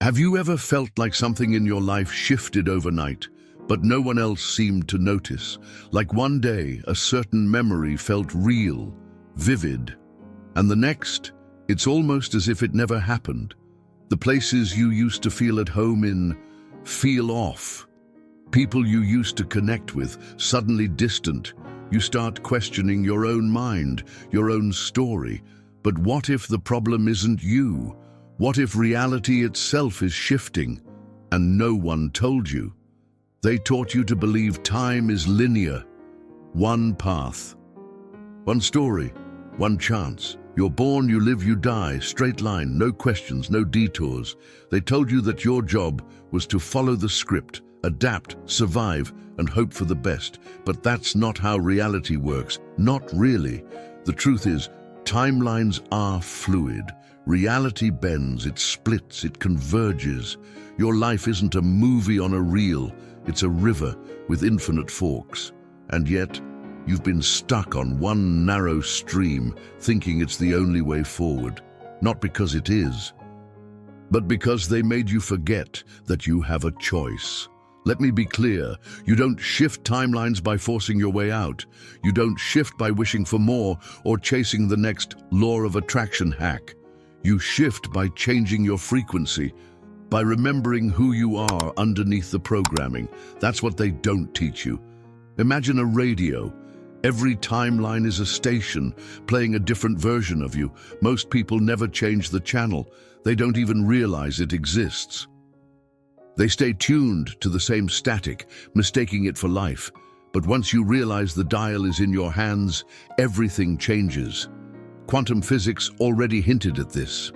Have you ever felt like something in your life shifted overnight, but no one else seemed to notice? Like one day, a certain memory felt real, vivid, and the next, it's almost as if it never happened. The places you used to feel at home in feel off. People you used to connect with, suddenly distant. You start questioning your own mind, your own story. But what if the problem isn't you? What if reality itself is shifting and no one told you? They taught you to believe time is linear, one path, one story, one chance. You're born, you live, you die, straight line, no questions, no detours. They told you that your job was to follow the script, adapt, survive, and hope for the best. But that's not how reality works. Not really. The truth is, timelines are fluid. Reality bends, it splits, it converges. Your life isn't a movie on a reel, it's a river with infinite forks. And yet, you've been stuck on one narrow stream, thinking it's the only way forward. Not because it is, but because they made you forget that you have a choice. Let me be clear, you don't shift timelines by forcing your way out. You don't shift by wishing for more or chasing the next law of attraction hack. You shift by changing your frequency, by remembering who you are underneath the programming. That's what they don't teach you. Imagine a radio. Every timeline is a station, playing a different version of you. Most people never change the channel. They don't even realize it exists. They stay tuned to the same static, mistaking it for life. But once you realize the dial is in your hands, everything changes. Quantum physics already hinted at this.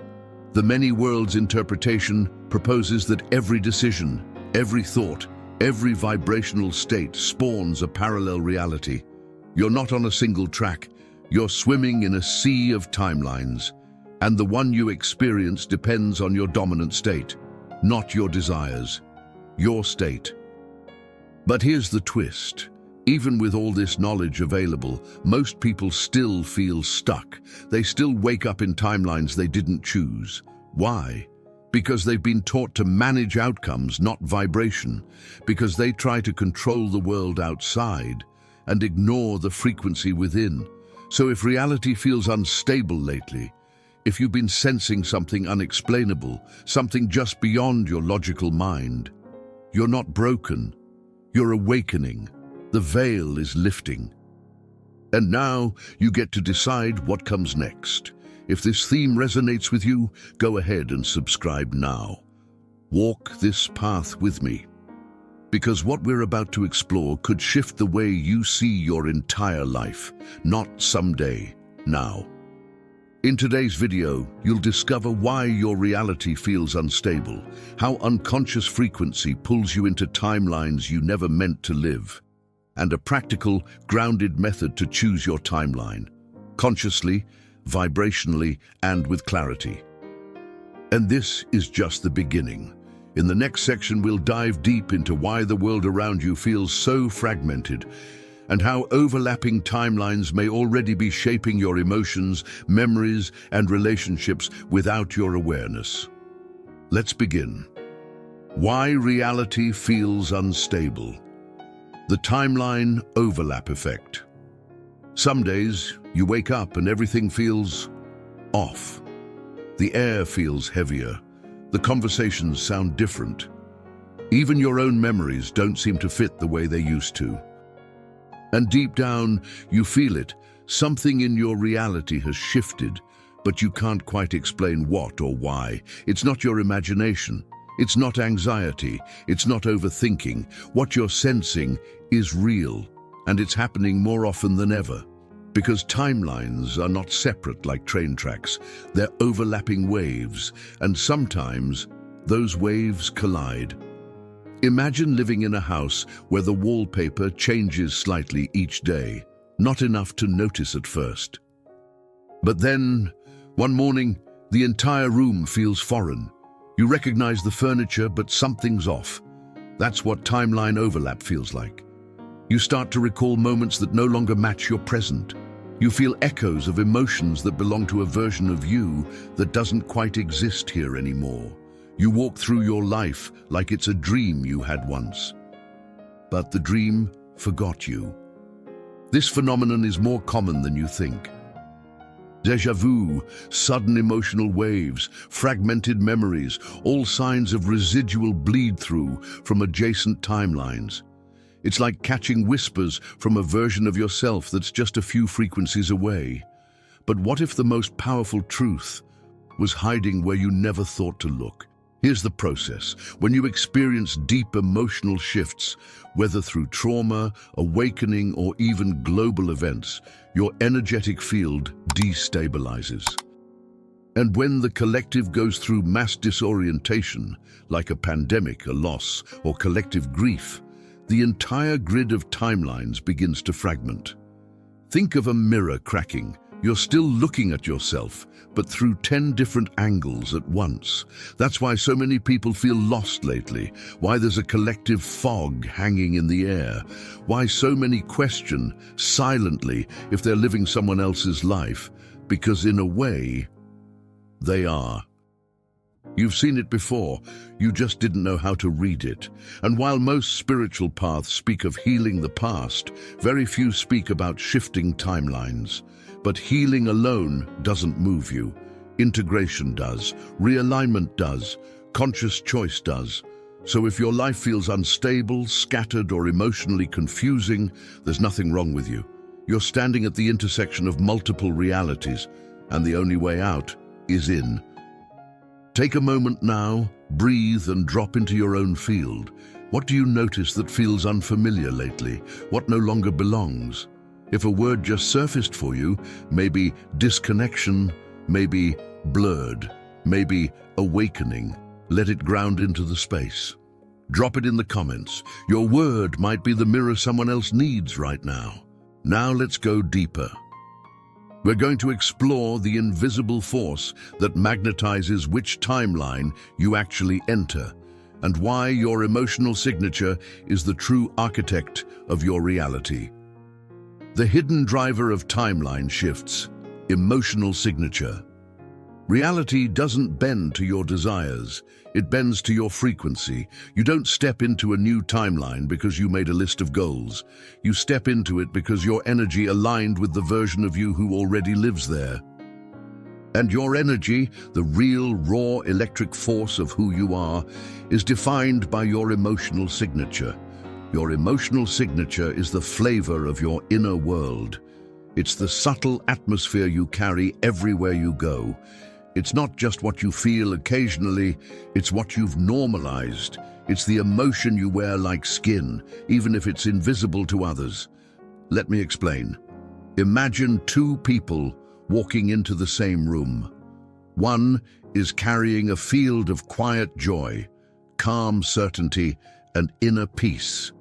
The many worlds interpretation proposes that every decision, every thought, every vibrational state spawns a parallel reality. You're not on a single track, you're swimming in a sea of timelines, and the one you experience depends on your dominant state, not your desires, your state. But here's the twist. Even with all this knowledge available, most people still feel stuck. They still wake up in timelines they didn't choose. Why? Because they've been taught to manage outcomes, not vibration. Because they try to control the world outside and ignore the frequency within. So if reality feels unstable lately, if you've been sensing something unexplainable, something just beyond your logical mind, you're not broken, you're awakening. The veil is lifting. And now you get to decide what comes next. If this theme resonates with you, go ahead and subscribe now. Walk this path with me. Because what we're about to explore could shift the way you see your entire life, not someday, now. In today's video, you'll discover why your reality feels unstable, how unconscious frequency pulls you into timelines you never meant to live, and a practical, grounded method to choose your timeline, consciously, vibrationally, and with clarity. And this is just the beginning. In the next section, we'll dive deep into why the world around you feels so fragmented, and how overlapping timelines may already be shaping your emotions, memories, and relationships without your awareness. Let's begin. Why reality feels unstable. The timeline overlap effect. Some days, you wake up and everything feels off. The air feels heavier. The conversations sound different. Even your own memories don't seem to fit the way they used to. And deep down, you feel it. Something in your reality has shifted, but you can't quite explain what or why. It's not your imagination. It's not anxiety. It's not overthinking. What you're sensing is real, and it's happening more often than ever. Because timelines are not separate like train tracks. They're overlapping waves, and sometimes those waves collide. Imagine living in a house where the wallpaper changes slightly each day, not enough to notice at first. But then, one morning, the entire room feels foreign. You recognize the furniture, but something's off. That's what timeline overlap feels like. You start to recall moments that no longer match your present. You feel echoes of emotions that belong to a version of you that doesn't quite exist here anymore. You walk through your life like it's a dream you had once. But the dream forgot you. This phenomenon is more common than you think. Déjà vu, sudden emotional waves, fragmented memories, all signs of residual bleed-through from adjacent timelines. It's like catching whispers from a version of yourself that's just a few frequencies away. But what if the most powerful truth was hiding where you never thought to look? Here's the process. When you experience deep emotional shifts, whether through trauma, awakening, or even global events, your energetic field destabilizes. And when the collective goes through mass disorientation, like a pandemic, a loss, or collective grief, the entire grid of timelines begins to fragment. Think of a mirror cracking. You're still looking at yourself, but through 10 different angles at once. That's why so many people feel lost lately, why there's a collective fog hanging in the air, why so many question silently if they're living someone else's life, because in a way, they are. You've seen it before, you just didn't know how to read it. And while most spiritual paths speak of healing the past, very few speak about shifting timelines. But healing alone doesn't move you. Integration does, realignment does, conscious choice does. So if your life feels unstable, scattered, or emotionally confusing, there's nothing wrong with you. You're standing at the intersection of multiple realities, and the only way out is in. Take a moment now, breathe, and drop into your own field. What do you notice that feels unfamiliar lately? What no longer belongs? If a word just surfaced for you, maybe disconnection, maybe blurred, maybe awakening, let it ground into the space. Drop it in the comments. Your word might be the mirror someone else needs right now. Now let's go deeper. We're going to explore the invisible force that magnetizes which timeline you actually enter, and why your emotional signature is the true architect of your reality. The hidden driver of timeline shifts, emotional signature. Reality doesn't bend to your desires, it bends to your frequency. You don't step into a new timeline because you made a list of goals. You step into it because your energy aligned with the version of you who already lives there. And your energy, the real, raw, electric force of who you are, is defined by your emotional signature. Your emotional signature is the flavor of your inner world. It's the subtle atmosphere you carry everywhere you go. It's not just what you feel occasionally, it's what you've normalized. It's the emotion you wear like skin, even if it's invisible to others. Let me explain. Imagine two people walking into the same room. One is carrying a field of quiet joy, calm certainty, and inner peace.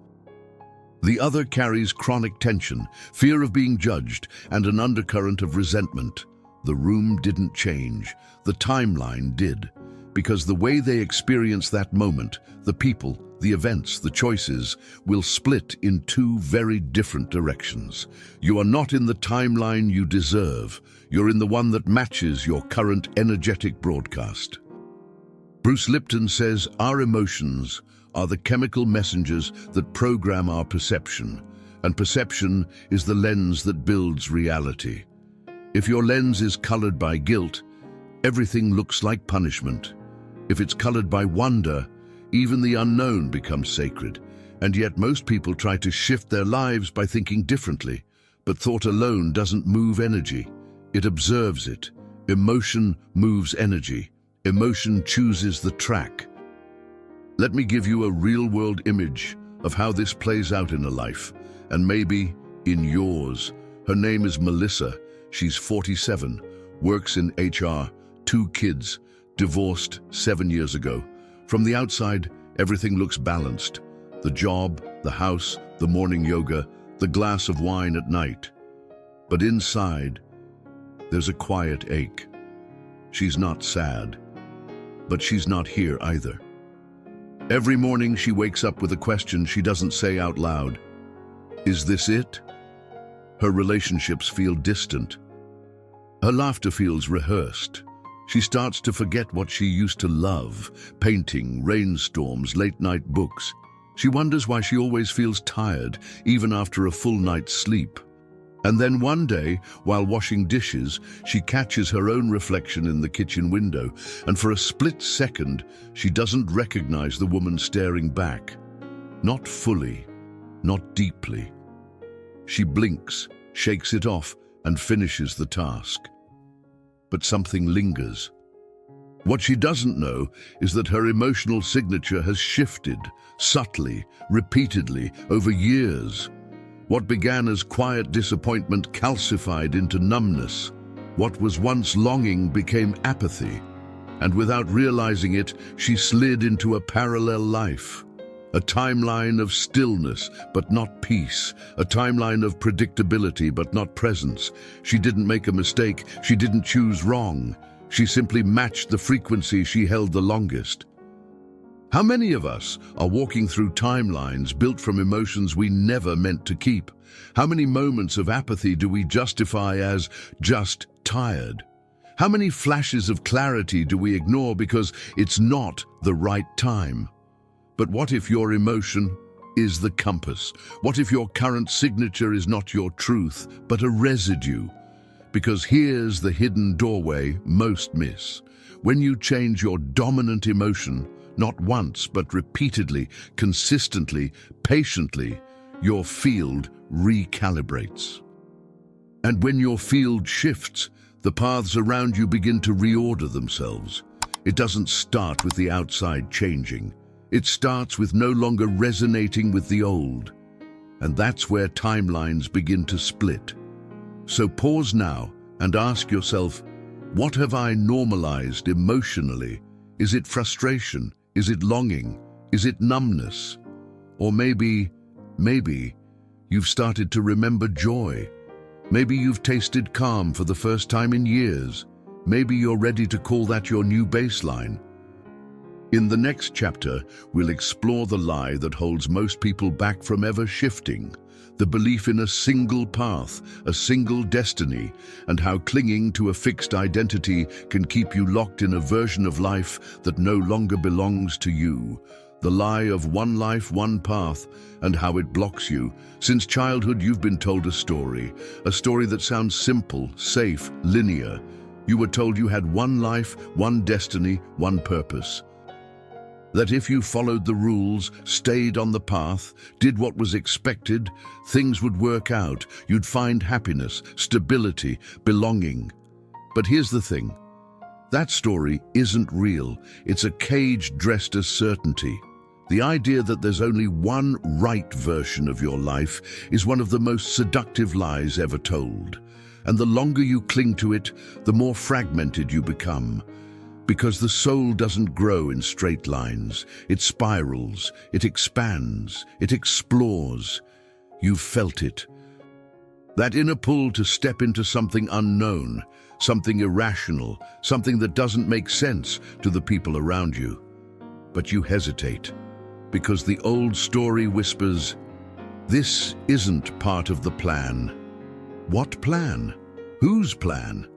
The other carries chronic tension, fear of being judged, and an undercurrent of resentment. The room didn't change, the timeline did, because the way they experience that moment, the people, the events, the choices, will split in two very different directions. You are not in the timeline you deserve, you're in the one that matches your current energetic broadcast. Bruce Lipton says, our emotions are the chemical messengers that program our perception, and perception is the lens that builds reality. If your lens is colored by guilt, everything looks like punishment. If it's colored by wonder, even the unknown becomes sacred. And yet most people try to shift their lives by thinking differently. But thought alone doesn't move energy. It observes it. Emotion moves energy. Emotion chooses the track. Let me give you a real-world image of how this plays out in a life, and maybe in yours. Her name is Melissa. She's 47, works in HR, 2 kids, divorced 7 years ago. From the outside, everything looks balanced. The job, the house, the morning yoga, the glass of wine at night. But inside, there's a quiet ache. She's not sad, but she's not here either. Every morning she wakes up with a question she doesn't say out loud. Is this it? Her relationships feel distant. Her laughter feels rehearsed. She starts to forget what she used to love: painting, rainstorms, late-night books. She wonders why she always feels tired, even after a full night's sleep. And then one day, while washing dishes, she catches her own reflection in the kitchen window, and for a split second, she doesn't recognize the woman staring back. Not fully, not deeply. She blinks, shakes it off, and finishes the task. But something lingers. What she doesn't know is that her emotional signature has shifted, subtly, repeatedly, over years. What began as quiet disappointment calcified into numbness. What was once longing became apathy. And without realizing it, she slid into a parallel life. A timeline of stillness, but not peace. A timeline of predictability, but not presence. She didn't make a mistake. She didn't choose wrong. She simply matched the frequency she held the longest. How many of us are walking through timelines built from emotions we never meant to keep? How many moments of apathy do we justify as just tired? How many flashes of clarity do we ignore because it's not the right time? But what if your emotion is the compass? What if your current signature is not your truth, but a residue? Because here's the hidden doorway most miss. When you change your dominant emotion, not once, but repeatedly, consistently, patiently, your field recalibrates. And when your field shifts, the paths around you begin to reorder themselves. It doesn't start with the outside changing. It starts with no longer resonating with the old. And that's where timelines begin to split. So pause now and ask yourself, what have I normalized emotionally? Is it frustration? Is it longing? Is it numbness? Or maybe you've started to remember joy. Maybe you've tasted calm for the first time in years. Maybe you're ready to call that your new baseline. In the next chapter, we'll explore the lie that holds most people back from ever shifting, the belief in a single path, a single destiny, and how clinging to a fixed identity can keep you locked in a version of life that no longer belongs to you. The lie of one life, one path, and how it blocks you. Since childhood, you've been told a story that sounds simple, safe, linear. You were told you had one life, one destiny, one purpose. That if you followed the rules, stayed on the path, did what was expected, things would work out. You'd find happiness, stability, belonging. But here's the thing. That story isn't real. It's a cage dressed as certainty. The idea that there's only one right version of your life is one of the most seductive lies ever told. And the longer you cling to it, the more fragmented you become. Because the soul doesn't grow in straight lines. It spirals, it expands, it explores. You've felt it. That inner pull to step into something unknown, something irrational, something that doesn't make sense to the people around you. But you hesitate, because the old story whispers, this isn't part of the plan. What plan? Whose plan?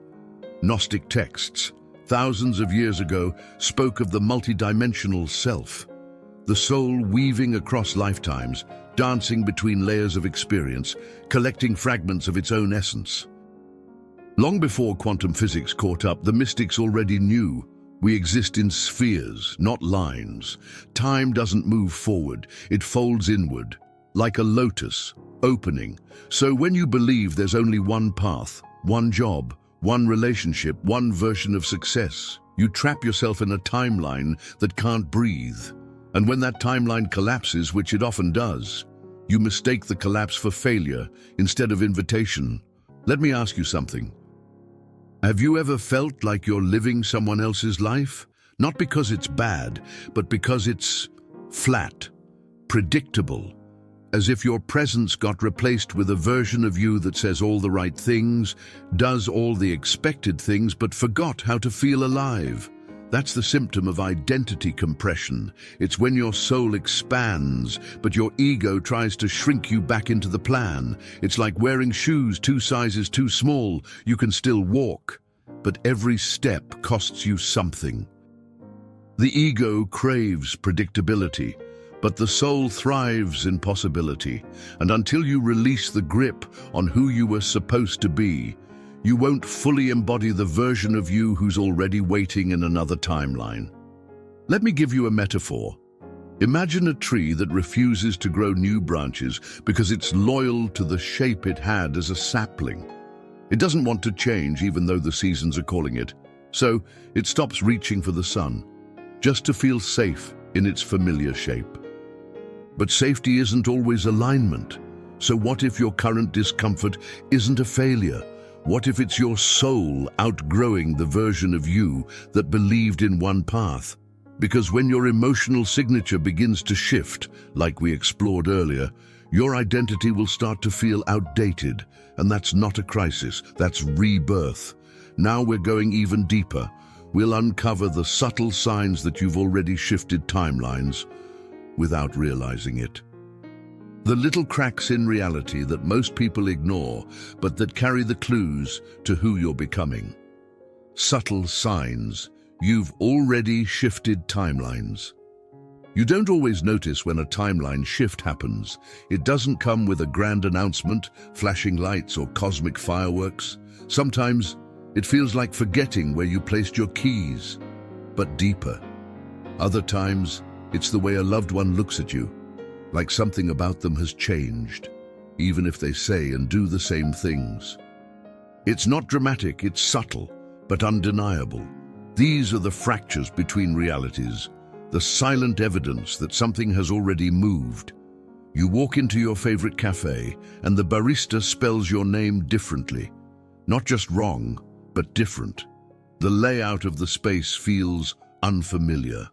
Gnostic texts, thousands of years ago, spoke of the multidimensional self, the soul weaving across lifetimes, dancing between layers of experience, collecting fragments of its own essence. Long before quantum physics caught up, the mystics already knew we exist in spheres, not lines. Time doesn't move forward, it folds inward, like a lotus, opening. So when you believe there's only one path, one job, one relationship, one version of success, you trap yourself in a timeline that can't breathe. And when that timeline collapses, which it often does, you mistake the collapse for failure instead of invitation. Let me ask you something. Have you ever felt like you're living someone else's life? Not because it's bad, but because it's flat, predictable, as if your presence got replaced with a version of you that says all the right things, does all the expected things, but forgot how to feel alive. That's the symptom of identity compression. It's when your soul expands, but your ego tries to shrink you back into the plan. It's like wearing shoes 2 sizes too small. You can still walk. but every step costs you something. The ego craves predictability, but the soul thrives in possibility, and until you release the grip on who you were supposed to be, you won't fully embody the version of you who's already waiting in another timeline. Let me give you a metaphor. Imagine a tree that refuses to grow new branches because it's loyal to the shape it had as a sapling. It doesn't want to change even though the seasons are calling it, so it stops reaching for the sun, just to feel safe in its familiar shape. But safety isn't always alignment. So what if your current discomfort isn't a failure? What if it's your soul outgrowing the version of you that believed in one path? Because when your emotional signature begins to shift, like we explored earlier, your identity will start to feel outdated. And that's not a crisis, that's rebirth. Now we're going even deeper. We'll uncover the subtle signs that you've already shifted timelines without realizing it. The little cracks in reality that most people ignore, but that carry the clues to who you're becoming. Subtle signs you've already shifted timelines. You don't always notice when a timeline shift happens. It doesn't come with a grand announcement, flashing lights, or cosmic fireworks. Sometimes it feels like forgetting where you placed your keys, but deeper. Other times, it's the way a loved one looks at you, like something about them has changed, even if they say and do the same things. It's not dramatic, it's subtle, but undeniable. These are the fractures between realities, the silent evidence that something has already moved. You walk into your favorite cafe, and the barista spells your name differently. Not just wrong, but different. The layout of the space feels unfamiliar.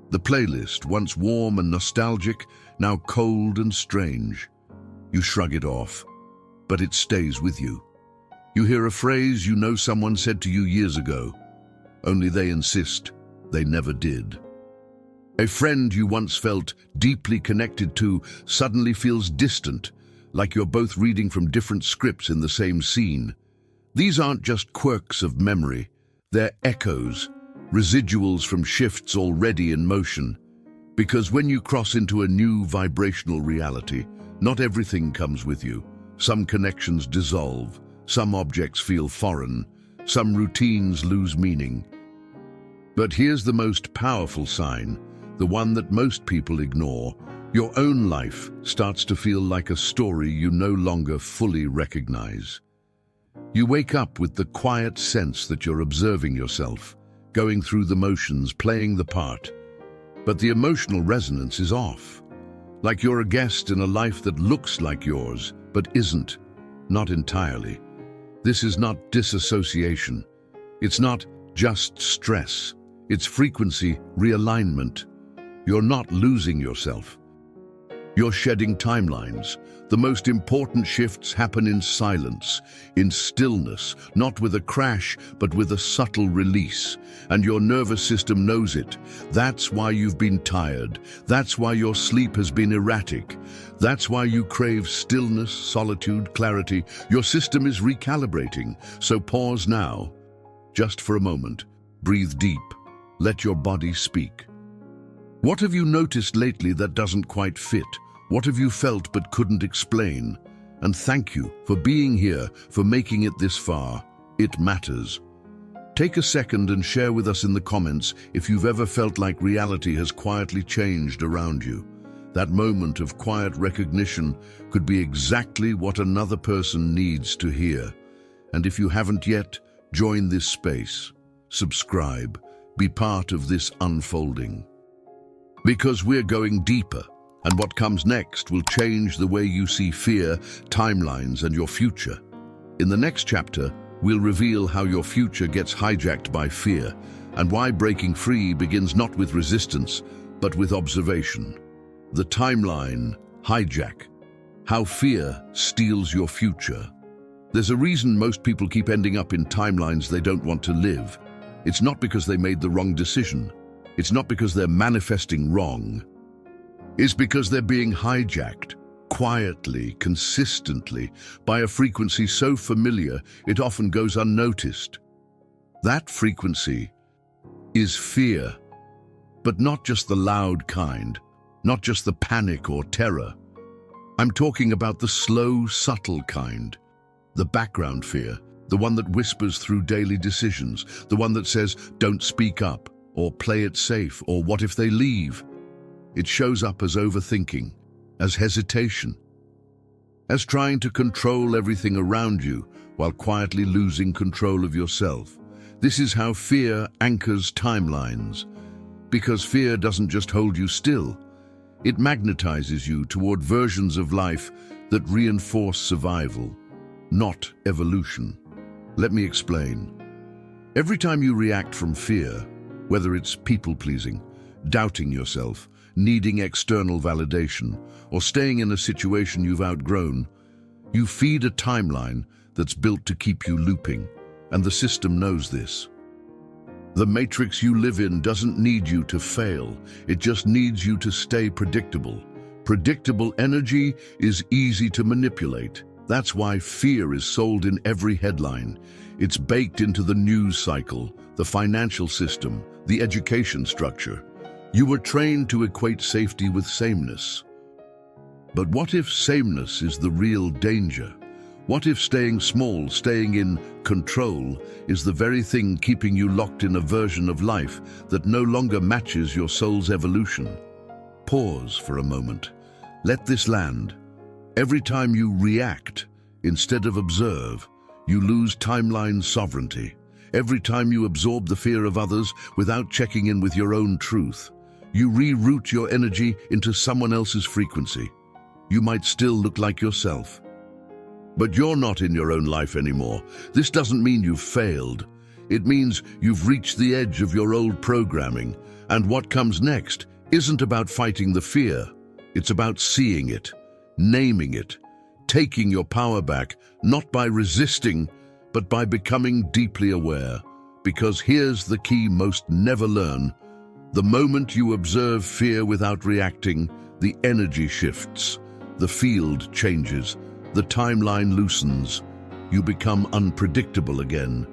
The playlist, once warm and nostalgic, now cold and strange. You shrug it off, but it stays with you. You hear a phrase you know someone said to you years ago, only they insist they never did. A friend you once felt deeply connected to suddenly feels distant, like you're both reading from different scripts in the same scene. These aren't just quirks of memory, they're echoes, residuals from shifts already in motion. Because when you cross into a new vibrational reality, not everything comes with you. Some connections dissolve, some objects feel foreign, some routines lose meaning. But here's the most powerful sign, the one that most people ignore. Your own life starts to feel like a story you no longer fully recognize. You wake up with the quiet sense that you're observing yourself, going through the motions, playing the part. But the emotional resonance is off. Like you're a guest in a life that looks like yours, but isn't. Not entirely. This is not disassociation. It's not just stress. It's frequency realignment. You're not losing yourself. You're shedding timelines. The most important shifts happen in silence, in stillness, not with a crash, but with a subtle release. And your nervous system knows it. That's why you've been tired. That's why your sleep has been erratic. That's why you crave stillness, solitude, clarity. Your system is recalibrating. So pause now, just for a moment. Breathe deep. Let your body speak. What have you noticed lately that doesn't quite fit? What have you felt but couldn't explain? And thank you for being here, for making it this far. It matters. Take a second and share with us in the comments if you've ever felt like reality has quietly changed around you. That moment of quiet recognition could be exactly what another person needs to hear. And if you haven't yet, join this space. Subscribe. Be part of this unfolding. Because we're going deeper, and what comes next will change the way you see fear, timelines, and your future. In the next chapter, we'll reveal how your future gets hijacked by fear, and why breaking free begins not with resistance, but with observation. The timeline hijack. How fear steals your future. There's a reason most people keep ending up in timelines they don't want to live. It's not because they made the wrong decision. It's not because they're manifesting wrong. It's because they're being hijacked, quietly, consistently, by a frequency so familiar it often goes unnoticed. That frequency is fear, but not just the loud kind, not just the panic or terror. I'm talking about the slow, subtle kind, the background fear, the one that whispers through daily decisions, the one that says, don't speak up, or play it safe, or what if they leave? It shows up as overthinking, as hesitation, as trying to control everything around you while quietly losing control of yourself. This is how fear anchors timelines, because fear doesn't just hold you still, it magnetizes you toward versions of life that reinforce survival, not evolution. Let me explain. Every time you react from fear, whether it's people-pleasing, doubting yourself, needing external validation, or staying in a situation you've outgrown, you feed a timeline that's built to keep you looping, and the system knows this. The matrix you live in doesn't need you to fail, it just needs you to stay predictable. Predictable energy is easy to manipulate. That's why fear is sold in every headline. It's baked into the news cycle, the financial system, the education structure. You were trained to equate safety with sameness. But what if sameness is the real danger? What if staying small, staying in control, is the very thing keeping you locked in a version of life that no longer matches your soul's evolution? Pause for a moment. Let this land. Every time you react, instead of observe, you lose timeline sovereignty. Every time you absorb the fear of others without checking in with your own truth, you reroute your energy into someone else's frequency. You might still look like yourself, but you're not in your own life anymore. This doesn't mean you've failed. It means you've reached the edge of your old programming, and what comes next isn't about fighting the fear. It's about seeing it, naming it, taking your power back, not by resisting, but by becoming deeply aware. Because here's the key most never learn. The moment you observe fear without reacting, the energy shifts, the field changes, the timeline loosens, you become unpredictable again.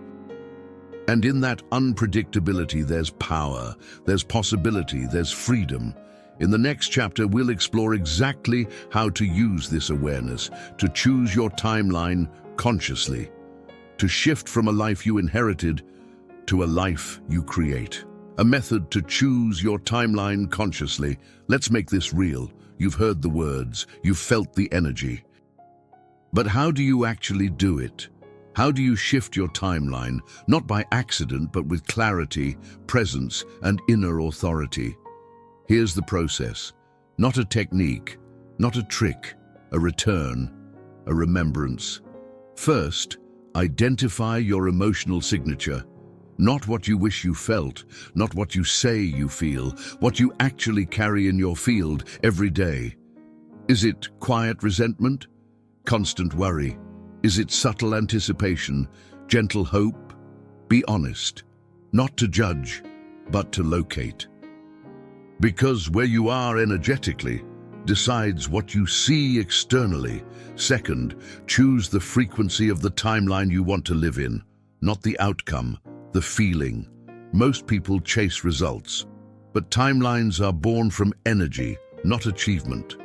And in that unpredictability, there's power, there's possibility, there's freedom. In the next chapter, we'll explore exactly how to use this awareness, to choose your timeline consciously, to shift from a life you inherited to a life you create. A method to choose your timeline consciously. Let's make this real. You've heard the words, you've felt the energy. But how do you actually do it? How do you shift your timeline, not by accident, but with clarity, presence, and inner authority? Here's the process. Not a technique, not a trick, a return, a remembrance. First, identify your emotional signature. Not what you wish you felt, not what you say you feel, what you actually carry in your field every day. Is it quiet resentment? Constant worry? Is it subtle anticipation, gentle hope? Be honest, not to judge, but to locate. Because where you are energetically decides what you see externally. Second, choose the frequency of the timeline you want to live in, not the outcome, the feeling. Most people chase results, but timelines are born from energy, not achievement.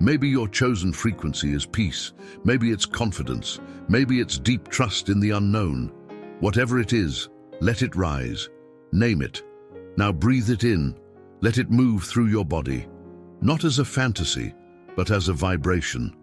Maybe your chosen frequency is peace, maybe it's confidence, maybe it's deep trust in the unknown. Whatever it is, let it rise. Name it. Now breathe it in. Let it move through your body, not as a fantasy, but as a vibration.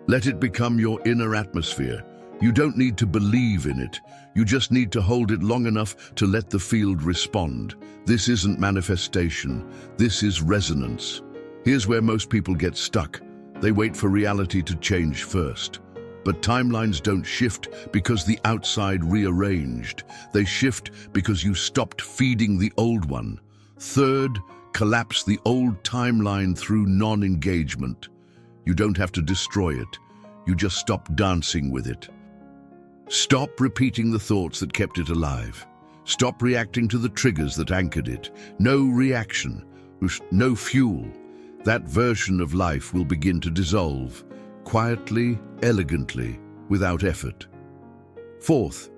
Let it become your inner atmosphere. You don't need to believe in it. You just need to hold it long enough to let the field respond. This isn't manifestation. This is resonance. Here's where most people get stuck. They wait for reality to change first. But timelines don't shift because the outside rearranged. They shift because you stopped feeding the old one. Third, collapse the old timeline through non-engagement. You don't have to destroy it. You just stop dancing with it. Stop repeating the thoughts that kept it alive. Stop reacting to the triggers that anchored it. No reaction, no fuel. That version of life will begin to dissolve, quietly, elegantly, without effort. Fourth,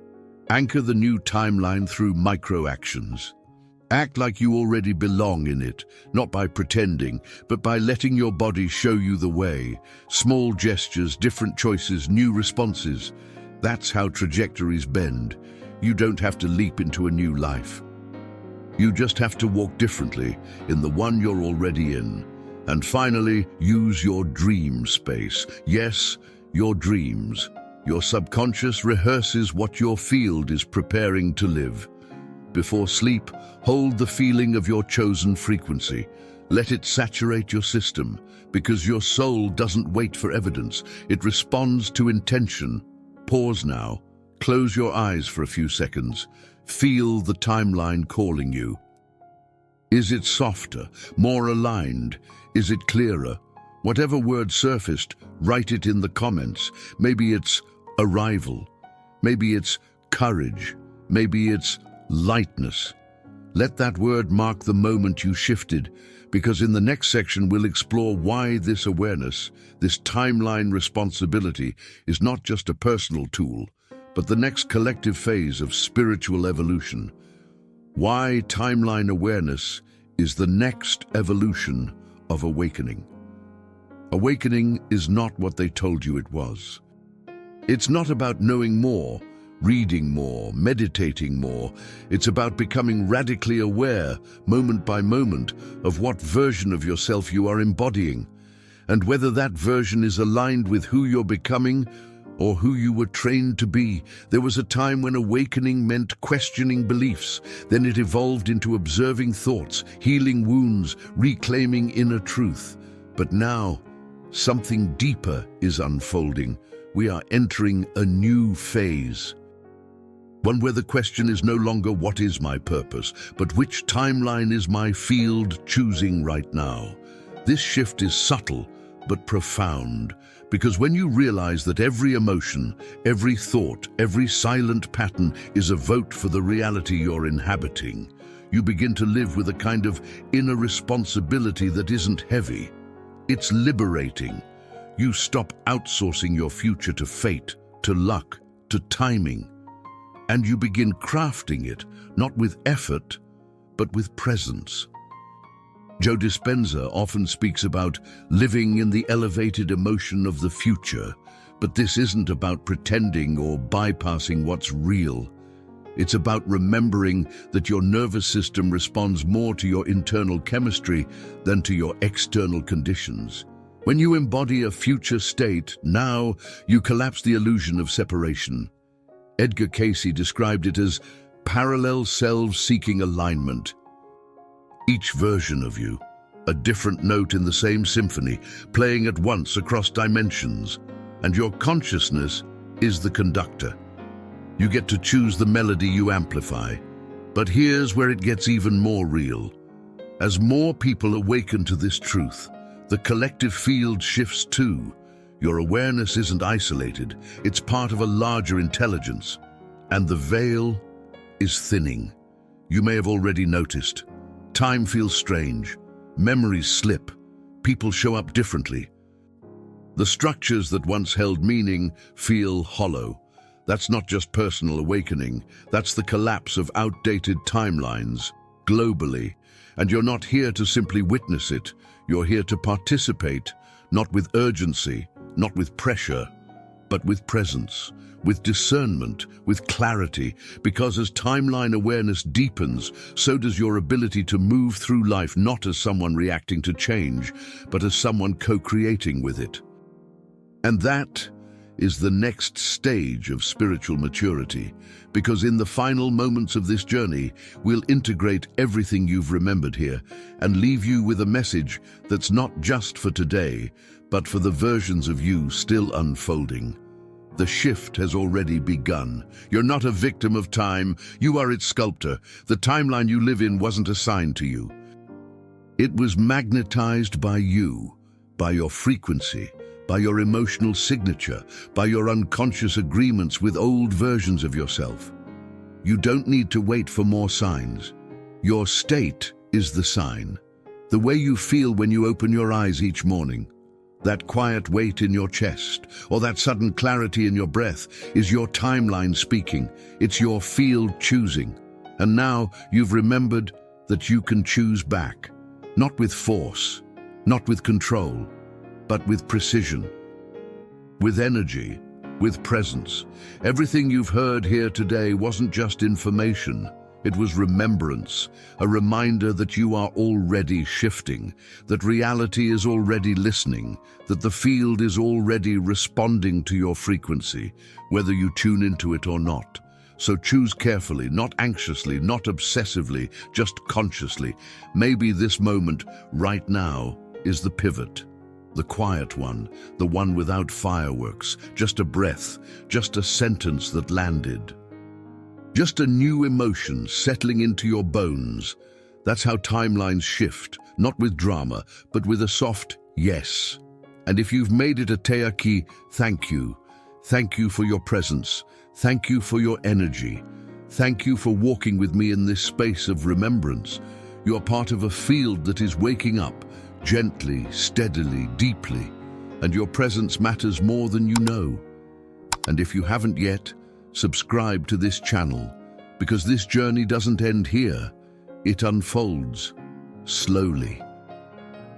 Anchor the new timeline through micro-actions. Act like you already belong in it, not by pretending, but by letting your body show you the way. Small gestures, different choices, new responses. That's how trajectories bend. You don't have to leap into a new life. You just have to walk differently in the one you're already in. And finally, use your dream space. Yes, your dreams. Your subconscious rehearses what your field is preparing to live. Before sleep, hold the feeling of your chosen frequency. Let it saturate your system, because your soul doesn't wait for evidence. It responds to intention. Pause now. Close your eyes for a few seconds. Feel the timeline calling you. Is it softer, more aligned? Is it clearer? Whatever word surfaced, write it in the comments. Maybe it's arrival. Maybe it's courage. Maybe it's lightness. Let that word mark the moment you shifted, because in the next section we'll explore why this awareness, this timeline responsibility, is not just a personal tool, but the next collective phase of spiritual evolution. Why timeline awareness is the next evolution of awakening. Awakening is not what they told you it was. It's not about knowing more, reading more, meditating more. It's about becoming radically aware, moment by moment, of what version of yourself you are embodying, and whether that version is aligned with who you're becoming or who you were trained to be. There was a time when awakening meant questioning beliefs. Then it evolved into observing thoughts, healing wounds, reclaiming inner truth. But now, something deeper is unfolding. We are entering a new phase. One where the question is no longer what is my purpose, but which timeline is my field choosing right now. This shift is subtle but profound, because when you realize that every emotion, every thought, every silent pattern is a vote for the reality you're inhabiting, you begin to live with a kind of inner responsibility that isn't heavy. It's liberating. You stop outsourcing your future to fate, to luck, to timing, and you begin crafting it, not with effort, but with presence. Joe Dispenza often speaks about living in the elevated emotion of the future, but this isn't about pretending or bypassing what's real. It's about remembering that your nervous system responds more to your internal chemistry than to your external conditions. When you embody a future state, now you collapse the illusion of separation. Edgar Cayce described it as parallel selves seeking alignment. Each version of you, a different note in the same symphony, playing at once across dimensions, and your consciousness is the conductor. You get to choose the melody you amplify. But here's where it gets even more real. As more people awaken to this truth, the collective field shifts too. Your awareness isn't isolated, it's part of a larger intelligence. And the veil is thinning. You may have already noticed. Time feels strange. Memories slip. People show up differently. The structures that once held meaning feel hollow. That's not just personal awakening. That's the collapse of outdated timelines, globally. And you're not here to simply witness it. You're here to participate, not with urgency, not with pressure, but with presence, with discernment, with clarity, because as timeline awareness deepens, so does your ability to move through life not as someone reacting to change, but as someone co-creating with it. And that is the next stage of spiritual maturity, because in the final moments of this journey, we'll integrate everything you've remembered here and leave you with a message that's not just for today, but for the versions of you still unfolding. The shift has already begun. You're not a victim of time, you are its sculptor. The timeline you live in wasn't assigned to you. It was magnetized by you, by your frequency, by your emotional signature, by your unconscious agreements with old versions of yourself. You don't need to wait for more signs. Your state is the sign. The way you feel when you open your eyes each morning. That quiet weight in your chest, or that sudden clarity in your breath, is your timeline speaking. It's your field choosing. And now you've remembered that you can choose back, not with force, not with control, but with precision, with energy, with presence. Everything you've heard here today wasn't just information. It was remembrance, a reminder that you are already shifting, that reality is already listening, that the field is already responding to your frequency, whether you tune into it or not. So choose carefully, not anxiously, not obsessively, just consciously. Maybe this moment, right now, is the pivot. The quiet one, the one without fireworks, just a breath, just a sentence that landed. Just a new emotion settling into your bones. That's how timelines shift, not with drama, but with a soft yes. And if you've made it a Teaki, thank you. Thank you for your presence. Thank you for your energy. Thank you for walking with me in this space of remembrance. You are part of a field that is waking up, gently, steadily, deeply, and your presence matters more than you know. And if you haven't yet, subscribe to this channel, because this journey doesn't end here. It unfolds slowly,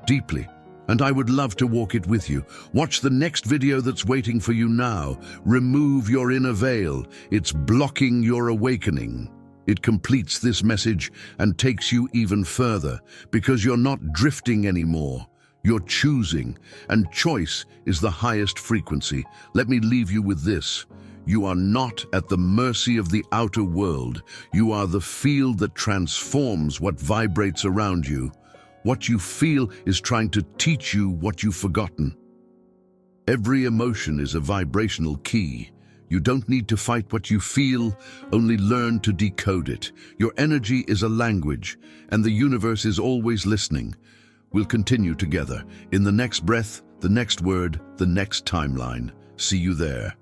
deeply, and I would love to walk it with you. Watch the next video that's waiting for you now. Remove your inner veil. It's blocking your awakening. It completes this message and takes you even further, because you're not drifting anymore. You're choosing, and choice is the highest frequency. Let me leave you with this. You are not at the mercy of the outer world. You are the field that transforms what vibrates around you. What you feel is trying to teach you what you've forgotten. Every emotion is a vibrational key. You don't need to fight what you feel, only learn to decode it. Your energy is a language, and the universe is always listening. We'll continue together in the next breath, the next word, the next timeline. See you there.